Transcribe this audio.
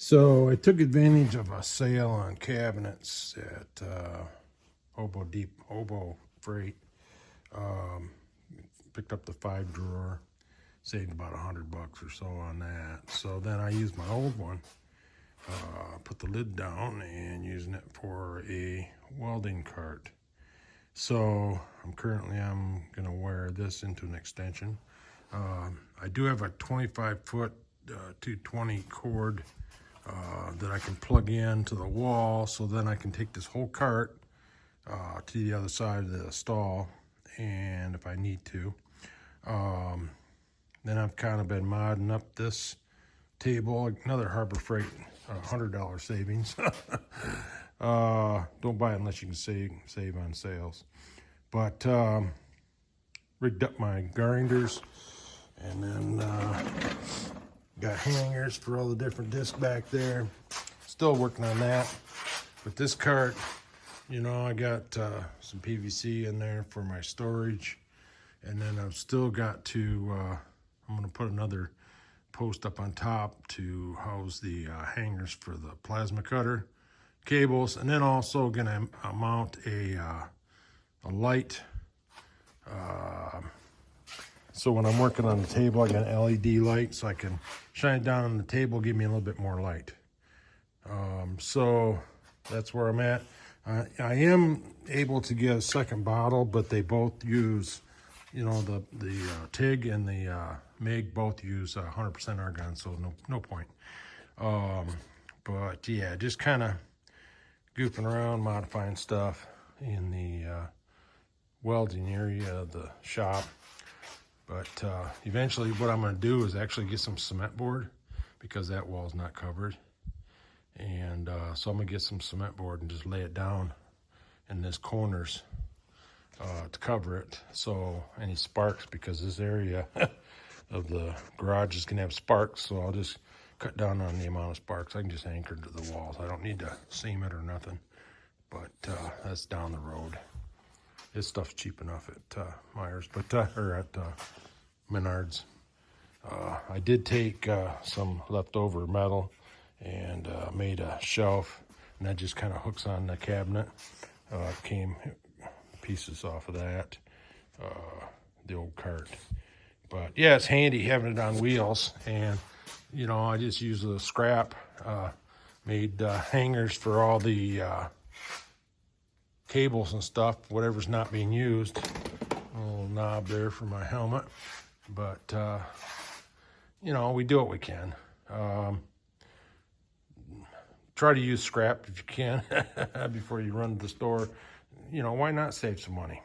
So I took advantage of a sale on cabinets at Hobo Freight. Picked up the 5-drawer, saved about $100 or so on that. So then I used my old one, put the lid down and using it for a welding cart. So I'm gonna wear this into an extension. I do have a 25-foot 220 cord that I can plug in to the wall, so then I can take this whole cart to the other side of the stall, and if I need to. Then I've kind of been modding up this table, another Harbor Freight $100 savings. Don't buy it unless you can save on sales. But rigged up my grinders, and then got hangers for all the different discs back there. Still working on that. But this cart, you know, I got some PVC in there for my storage. And then I've still got to, I'm going to put another post up on top to house the hangers for the plasma cutter cables. And then also going to mount a light. So when I'm working on the table, I got an LED light so I can shine it down on the table, give me a little bit more light. So that's where I'm at. I am able to get a second bottle, but they both use, you know, the TIG and the MIG both use 100% argon, so no point. But yeah, just kind of goofing around, modifying stuff in the welding area of the shop. But eventually what I'm going to do is actually get some cement board, because that wall's not covered. And so I'm going to get some cement board and just lay it down in this corners to cover it. So any sparks, because this area of the garage is going to have sparks, so I'll just cut down on the amount of sparks. I can just anchor it to the walls. I don't need to seam it or nothing. But that's down the road. This stuff's cheap enough at Myers, or at Menards. I did take some leftover metal and made a shelf, and that just kind of hooks on the cabinet. Came pieces off of that, the old cart. But yeah, it's handy having it on wheels, and you know, I just use the scrap, made hangers for all the cables and stuff, whatever's not being used. A little knob there for my helmet. But, you know, we do what we can. Try to use scrap if you can before you run to the store. You know, why not save some money?